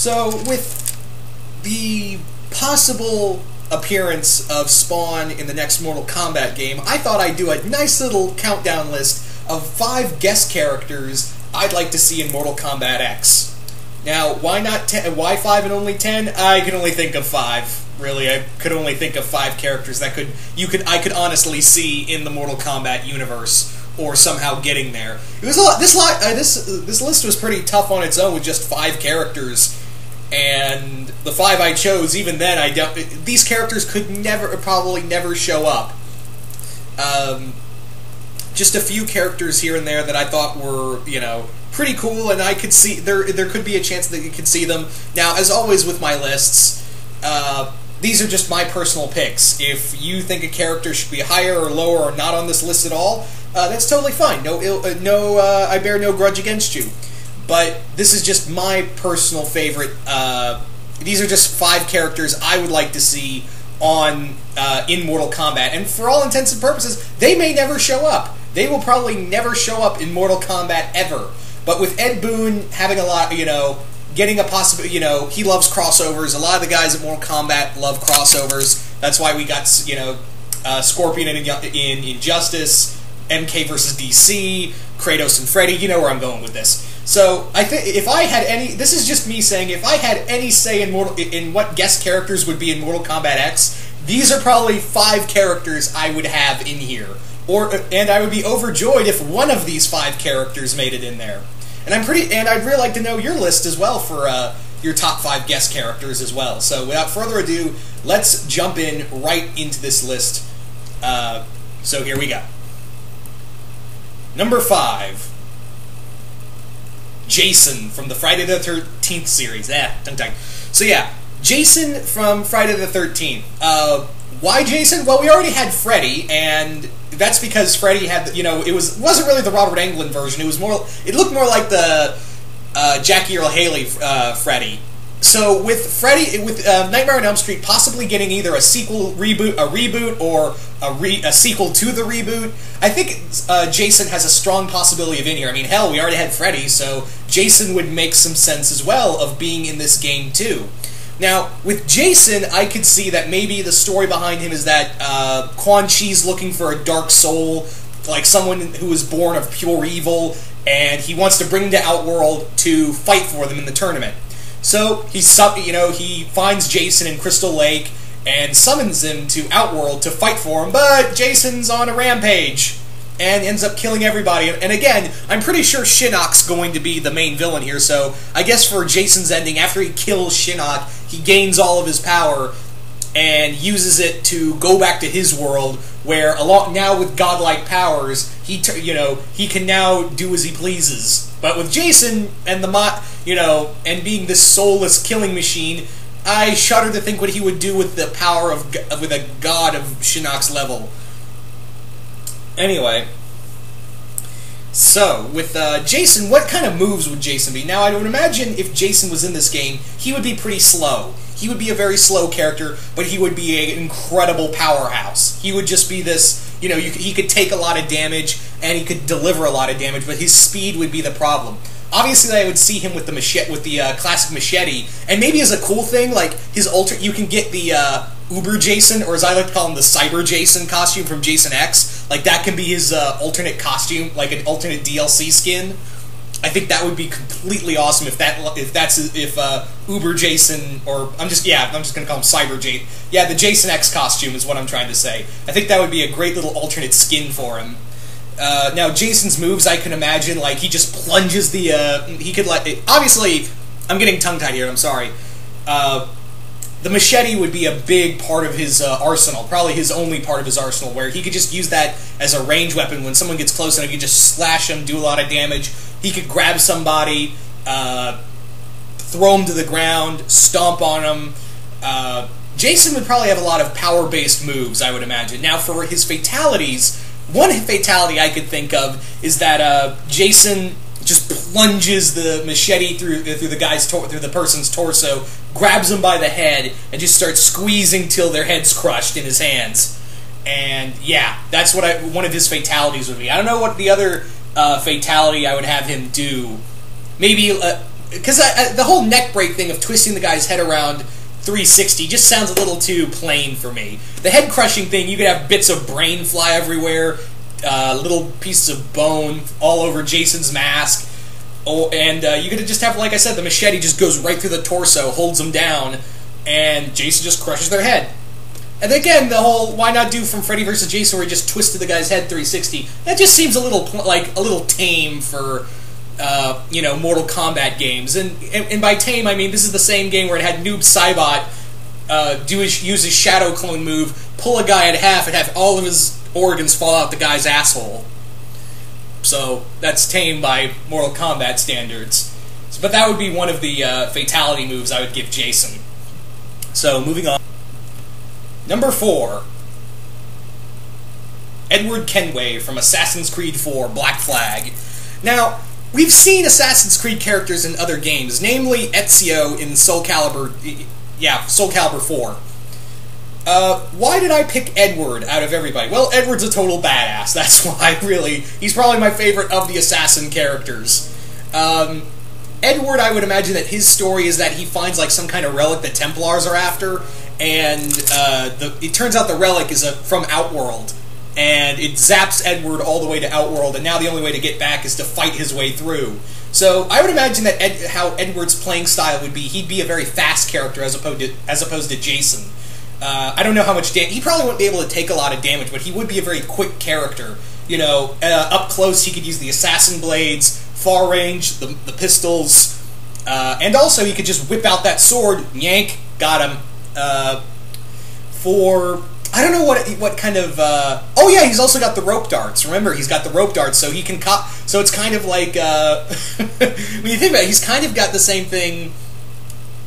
So, with the possible appearance of Spawn in the next Mortal Kombat game, I thought I'd do a nice little countdown list of 5 guest characters I'd like to see in Mortal Kombat X. Now, why not 10? Why 5 and only 10? I can only think of 5. Really, I could only think of 5 characters that I could honestly see in the Mortal Kombat universe, or somehow getting there. It was a lot. This list was pretty tough on its own with just 5 characters, and the 5 I chose, even then, these characters could probably never show up. Just a few characters here and there that I thought were, pretty cool, and I could see there could be a chance that you could see them. Now, as always with my lists, these are just my personal picks. If you think a character should be higher or lower or not on this list at all, that's totally fine. I bear no grudge against you. But this is just my personal favorite. These are just 5 characters I would like to see in Mortal Kombat, and for all intents and purposes, they may never show up. They will probably never show up in Mortal Kombat ever. But with Ed Boon having a lot, getting a possible, he loves crossovers. A lot of the guys at Mortal Kombat love crossovers. That's why we got, Scorpion in Injustice, MK versus DC, Kratos and Freddy. You know where I'm going with this. So I think if I had any, this is just me saying, if I had any say in what guest characters would be in Mortal Kombat X, these are probably 5 characters I would have in here. And I would be overjoyed if one of these 5 characters made it in there. And I'd really like to know your list as well for your top 5 guest characters as well. So without further ado, let's jump in right into this list. So here we go. Number 5, Jason from the Friday the 13th series. Tongue-tied. So yeah, Jason from Friday the 13th. Why Jason? Well, we already had Freddy, and that's because Freddy had, it wasn't really the Robert Englund version. It looked more like the Jackie Earle Haley Freddy. So with Freddy, with Nightmare on Elm Street possibly getting either a reboot, or a sequel to the reboot, I think Jason has a strong possibility of in here. I mean, hell, we already had Freddy, so Jason would make some sense as well of being in this game too. Now, with Jason, I could see that maybe the story behind him is that Quan Chi's looking for a dark soul, like someone who was born of pure evil, and he wants to bring him to Outworld to fight for them in the tournament. So he finds Jason in Crystal Lake and summons him to Outworld to fight for him, but Jason's on a rampage and ends up killing everybody. And again, I'm pretty sure Shinnok's going to be the main villain here, so I guess for Jason's ending, after he kills Shinnok, he gains all of his power and uses it to go back to his world, where now with godlike powers, he can now do as he pleases. But with Jason and and being this soulless killing machine, I shudder to think what he would do with the power with a god of Shinnok's level. Anyway, so with Jason, what kind of moves would Jason be? Now, I would imagine if Jason was in this game, he would be pretty slow. He would be a very slow character, but he would be an incredible powerhouse. He would just be this, he could take a lot of damage, and he could deliver a lot of damage, but his speed would be the problem. Obviously, I would see him with the machete, with the classic machete, and maybe as a cool thing, like his you can get the Uber Jason, or as I like to call him, the Cyber Jason costume from Jason X. Like that can be his alternate costume, like an alternate DLC skin. I think that would be completely awesome if Uber Jason, or I'm just gonna call him Cyber Jason. Yeah, the Jason X costume is what I'm trying to say. I think that would be a great little alternate skin for him. Now, Jason's moves, I can imagine, like, he just plunges the, obviously, I'm getting tongue-tied here, I'm sorry. The machete would be a big part of his arsenal, probably his only part of his arsenal, where he could just use that as a range weapon. When someone gets close enough, he could just slash them, do a lot of damage. He could grab somebody, throw them to the ground, stomp on them. Jason would probably have a lot of power-based moves, I would imagine. Now, for his fatalities, one fatality I could think of is that Jason just plunges the machete through the person's torso, grabs them by the head, and just starts squeezing till their head's crushed in his hands. And yeah, that's what one of his fatalities would be. I don't know what the other fatality I would have him do. Maybe because the whole neck break thing of twisting the guy's head around 360 just sounds a little too plain for me. The head crushing thing, you could have bits of brain fly everywhere, little pieces of bone all over Jason's mask, and you could just have, like I said, the machete just goes right through the torso, holds them down, and Jason just crushes their head. And again, the whole why not do from Freddy vs. Jason where he just twisted the guy's head 360, that just seems a little tame for Mortal Kombat games. And by tame, I mean this is the same game where it had Noob Saibot use his Shadow Clone move, pull a guy in half, and have all of his organs fall out the guy's asshole. So that's tame by Mortal Kombat standards. But that would be one of the fatality moves I would give Jason. So moving on. Number 4. Edward Kenway from Assassin's Creed 4 Black Flag. Now, we've seen Assassin's Creed characters in other games, namely Ezio in Soul Calibur 4. Why did I pick Edward out of everybody? Well, Edward's a total badass. That's why, really. He's probably my favorite of the assassin characters. Edward, I would imagine that his story is that he finds like some kind of relic that Templars are after, and it turns out the relic is from Outworld, and it zaps Edward all the way to Outworld, and now the only way to get back is to fight his way through. So I would imagine that how Edward's playing style would be, he'd be a very fast character as opposed to Jason. I don't know how much damage... He probably wouldn't be able to take a lot of damage, but he would be a very quick character. You know, up close he could use the assassin blades, far range, the pistols, and also he could just whip out that sword, yank, got him. I don't know what kind of... oh yeah, he's also got the rope darts. Remember, he's got the rope darts, so he can so it's kind of like... when you think about it, he's kind of got the same thing...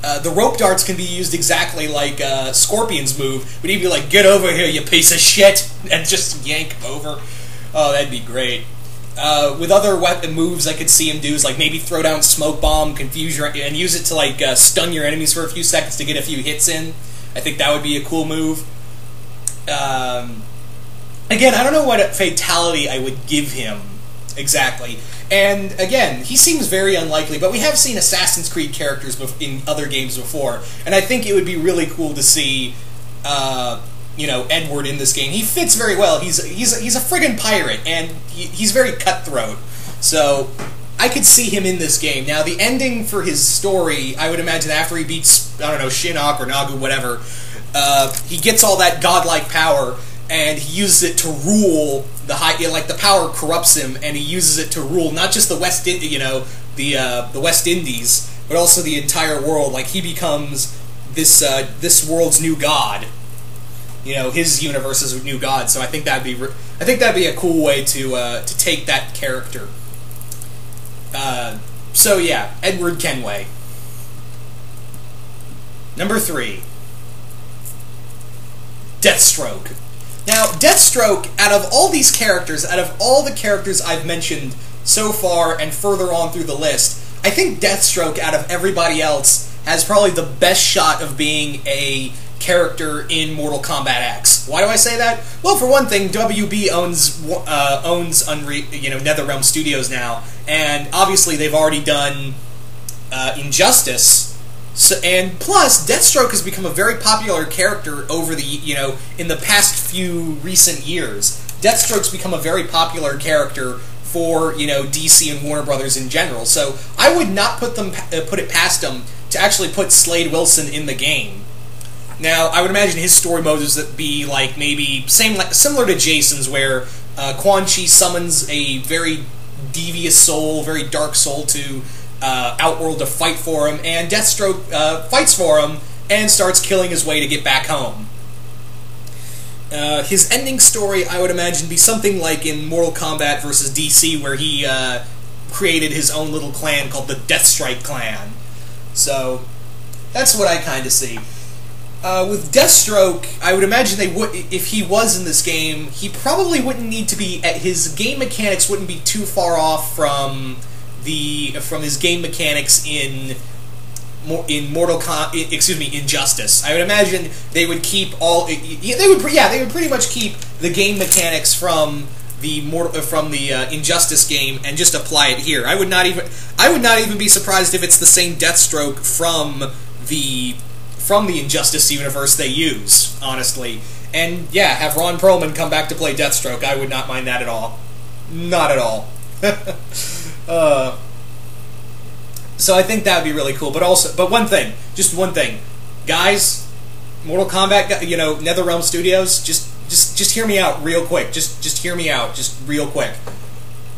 the rope darts can be used exactly like Scorpion's move, but he'd be like, "Get over here, you piece of shit," and just yank over. Oh, that'd be great. With other weapon moves I could see him do is like maybe throw down smoke bomb, confuse your, and use it to like stun your enemies for a few seconds to get a few hits in. I think that would be a cool move. Again, I don't know what fatality I would give him exactly. And again, he seems very unlikely, but we have seen Assassin's Creed characters in other games before, and I think it would be really cool to see, Edward in this game. He fits very well. He's a friggin' pirate, and he's very cutthroat. So I could see him in this game. Now, the ending for his story, I would imagine after he beats, I don't know, Shinnok or Nagu, whatever, he gets all that godlike power, and he uses it to rule the the power corrupts him, and he uses it to rule not just the West Indies, but also the entire world. Like he becomes this world's new god. You know, his universe's new god. So I think that'd be a cool way to take that character. So yeah, Edward Kenway. Number 3. Deathstroke. Now, Deathstroke, out of all these characters, out of all the characters I've mentioned so far and further on through the list, I think Deathstroke, out of everybody else, has probably the best shot of being a character in Mortal Kombat X. Why do I say that? Well, for one thing, WB owns NetherRealm Studios now, and obviously they've already done Injustice. So, and plus, Deathstroke has become a very popular character over the, in the past few recent years. Deathstroke's become a very popular character for, DC and Warner Brothers in general. So I would not put it past them to actually put Slade Wilson in the game. Now, I would imagine his story modes would be like maybe similar to Jason's, where Quan Chi summons a very devious soul, very dark soul to Outworld to fight for him, and Deathstroke fights for him and starts killing his way to get back home. His ending story, I would imagine, be something like in Mortal Kombat vs. DC, where he created his own little clan called the Deathstrike Clan. So that's what I kind of see. With Deathstroke, I would imagine if he was in this game, he probably wouldn't need to be. His game mechanics wouldn't be too far off from his game mechanics in Injustice. I would imagine they would keep they would pretty much keep the game mechanics from from the Injustice game and just apply it here. I would not even be surprised if it's the same Deathstroke from the Injustice universe they use, honestly. And yeah, have Ron Perlman come back to play Deathstroke. I would not mind that at all. Not at all. So I think that would be really cool. But one thing, just one thing, guys, Mortal Kombat, NetherRealm Studios, just hear me out real quick. Just hear me out, just real quick.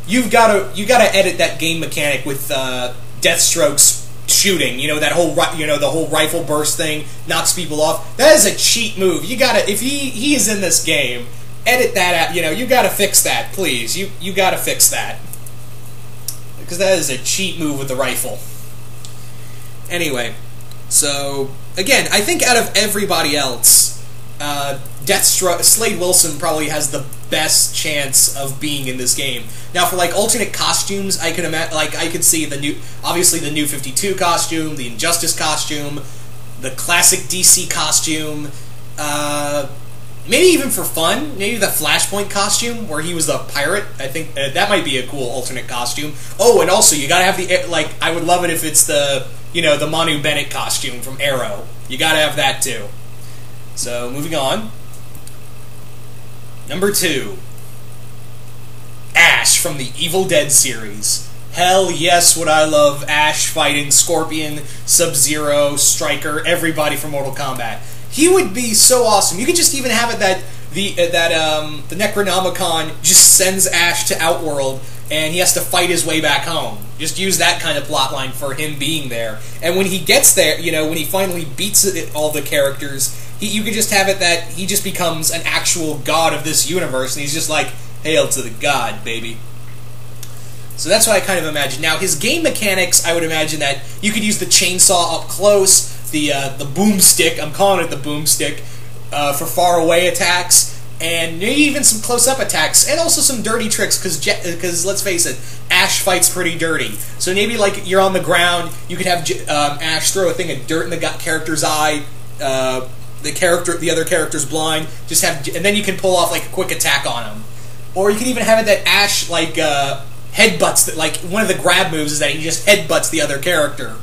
You gotta edit that game mechanic with Deathstroke's shooting. The whole rifle burst thing knocks people off. That is a cheat move. You gotta, if he is in this game, edit that out. You gotta fix that, please. You gotta fix that. Because that is a cheat move with the rifle. Anyway, so again, I think out of everybody else, Deathstroke, Slade Wilson probably has the best chance of being in this game. Now, for alternate costumes, I could see obviously the New 52 costume, the Injustice costume, the classic DC costume. Maybe even for fun, maybe the Flashpoint costume, where he was the pirate. I think that might be a cool alternate costume. Oh, and also, you gotta have I would love it if it's the Manu Bennett costume from Arrow. You gotta have that, too. So, moving on. Number 2. Ash from the Evil Dead series. Hell yes, would I love Ash fighting Scorpion, Sub-Zero, Stryker, everybody from Mortal Kombat. He would be so awesome. You could just even have it that the Necronomicon just sends Ash to Outworld, and he has to fight his way back home. Just use that kind of plotline for him being there. And when he gets there, when he finally beats all the characters, you could just have it that he just becomes an actual god of this universe, and he's just like, hail to the god, baby. So that's what I kind of imagine. Now, his game mechanics, I would imagine that you could use the chainsaw up close, the boomstick, I'm calling it the boomstick, for far away attacks, and maybe even some close-up attacks, and also some dirty tricks, because let's face it, Ash fights pretty dirty. So maybe you're on the ground, you could have Ash throw a thing of dirt in the character's eye, the other character's blind, and then you can pull off a quick attack on him. Or you could even have it that Ash headbutts, one of the grab moves is that he just headbutts the other character.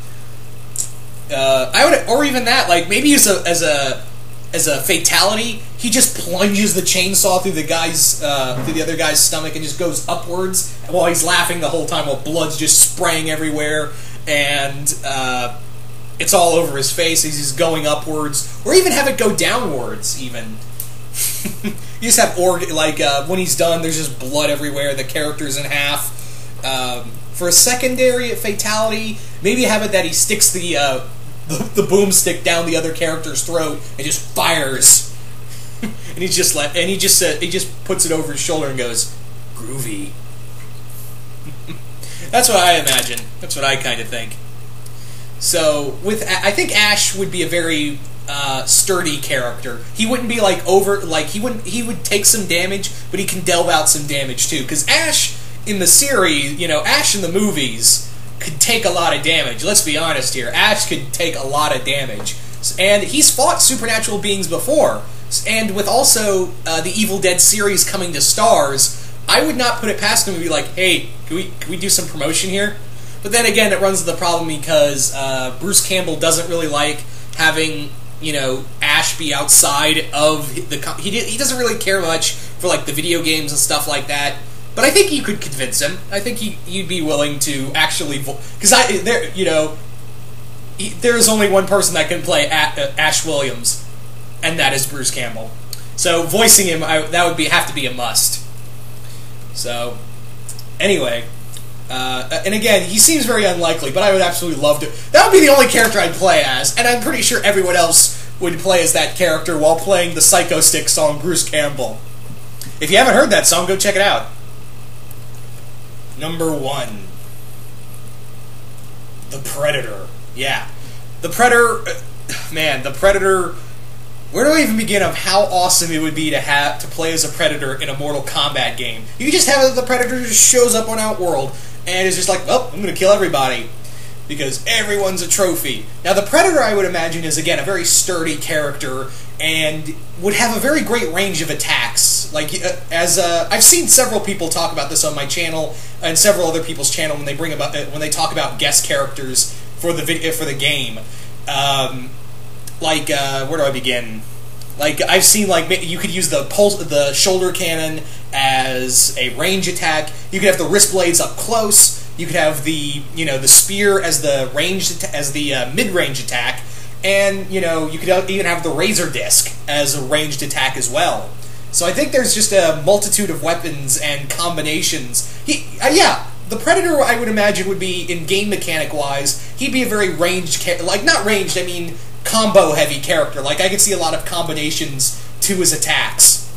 Or even that, maybe as a fatality, he just plunges the chainsaw through the other guy's stomach and just goes upwards while he's laughing the whole time, while blood's just spraying everywhere, and it's all over his face as he's going upwards, or even have it go downwards. Even you just have when he's done, there's just blood everywhere. The character's in half. For a secondary fatality, maybe have it that he sticks the boomstick down the other character's throat and just fires, and he just puts it over his shoulder and goes, groovy. That's what I imagine. That's what I kind of think. So I think Ash would be a very sturdy character. He wouldn't be he would take some damage, but he can delve out some damage too. Because Ash in the series, Ash in the movies could take a lot of damage. Let's be honest here. Ash could take a lot of damage. And he's fought supernatural beings before. And with also the Evil Dead series coming to Stars, I would not put it past him to be like, hey, can we do some promotion here? But then again, it runs into the problem because Bruce Campbell doesn't really like having, Ash be outside of the... He doesn't really care much for, the video games and stuff like that. But I think you could convince him. I think you'd be willing to actually... Because there's only one person that can play Ash Williams, and that is Bruce Campbell. So voicing him, that would have to be a must. So, anyway... and again, he seems very unlikely, but I would absolutely love to. That would be the only character I'd play as, and I'm pretty sure everyone else would play as that character while playing the Psycho Stick song Bruce Campbell. If you haven't heard that song, go check it out. Number 1. The Predator. Yeah. The Predator... Man, the Predator... Where do I even begin of how awesome it would be to play as a Predator in a Mortal Kombat game? You just have the Predator just shows up on Outworld, and is just like, oh, I'm going to kill everybody. because everyone's a trophy. Now, the Predator, I would imagine, is, again, a very sturdy character and would have a very great range of attacks. Like, I've seen several people talk about this on my channel and several other people's channel when they talk about guest characters for the game. Where do I begin? Like, I've seen, like, you could use the shoulder cannon as a range attack. You could have the wrist blades up close. You could have the spear as the mid-range attack, and you could even have the razor disc as a ranged attack as well. So I think there's just a multitude of weapons and combinations. The Predator, I would imagine, would be, in game mechanic wise, he'd be a very ranged not ranged, I mean combo heavy character. Like, I could see a lot of combinations to his attacks.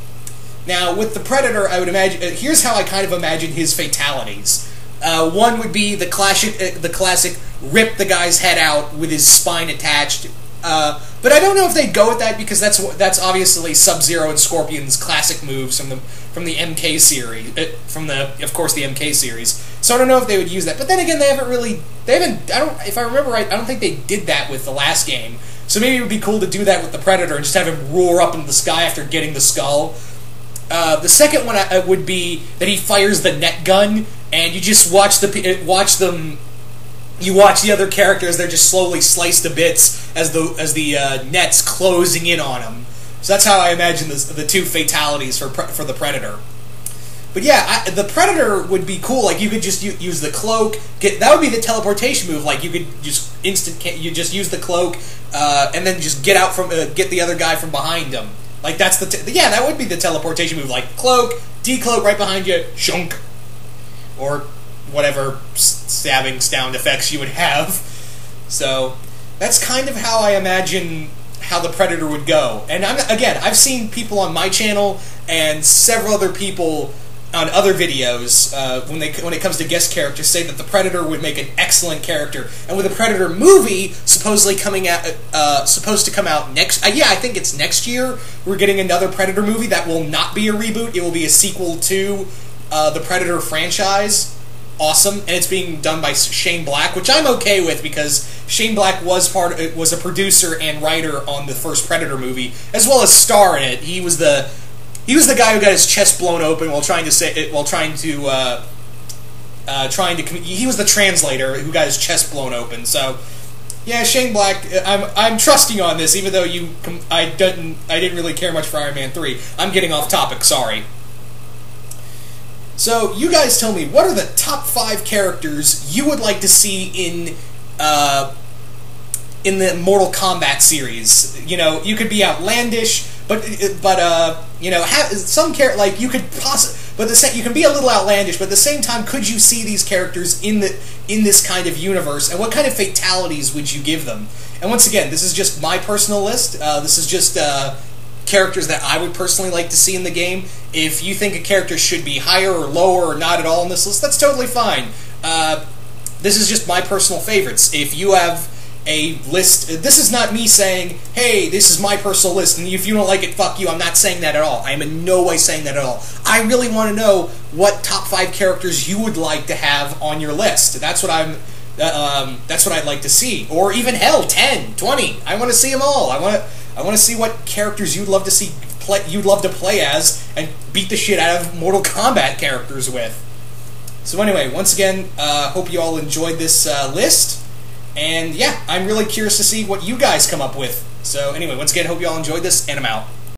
Now, with the Predator, I would imagine, here's how I kind of imagine his fatalities. One would be the classic rip the guy's head out with his spine attached. But I don't know if they'd go with that, because that's obviously Sub-Zero and Scorpion's classic moves from the MK series, of course the MK series. So I don't know if they would use that. But then again, if I remember right, I don't think they did that with the last game. So maybe it would be cool to do that with the Predator and just have him roar up into the sky after getting the skull. The second one would be that he fires the net gun, and you just watch the other characters. They're just slowly sliced to bits as the net's closing in on them. So that's how I imagine the two fatalities for the Predator. But yeah, the Predator would be cool. Like, you could just use the cloak. That would be the teleportation move. Like, you could just you just use the cloak, and then just get the other guy from behind him. Like, that's that would be the teleportation move. Like, cloak, decloak right behind you, shunk, or whatever stabbing sound effects you would have. So that's kind of how I imagine how the Predator would go. And I've seen people on my channel and several other people on other videos when it comes to guest characters say that the Predator would make an excellent character. And with the Predator movie supposed to come out next, I think it's next year. We're getting another Predator movie that will not be a reboot. It will be a sequel to the Predator franchise. Awesome, and it's being done by Shane Black, which I'm okay with, because Shane Black was a producer and writer on the first Predator movie, as well as star in it. He was the guy who got his chest blown open he was the translator who got his chest blown open. So yeah, Shane Black, I'm trusting on this, even though I didn't really care much for Iron Man 3. I'm getting off topic, sorry. So, you guys tell me, what are the top 5 characters you would like to see in the Mortal Kombat series? You could be outlandish, but some character, like, you could you can be a little outlandish, but at the same time, could you see these characters in this kind of universe, and what kind of fatalities would you give them? And once again, this is just my personal list. This is just characters that I would personally like to see in the game. If you think a character should be higher or lower or not at all on this list, that's totally fine. This is just my personal favorites. If you have a list, this is not me saying, hey, this is my personal list, and if you don't like it, fuck you. I'm not saying that at all. I am in no way saying that at all. I really want to know what top 5 characters you would like to have on your list. That's what I'd like to see. Or even, hell, 10, 20. I want to see them all. I want to see what characters you'd love to play as and beat the shit out of Mortal Kombat characters with. So anyway, once again, hope you all enjoyed this list. And yeah, I'm really curious to see what you guys come up with. So anyway, once again, hope you all enjoyed this, and I'm out.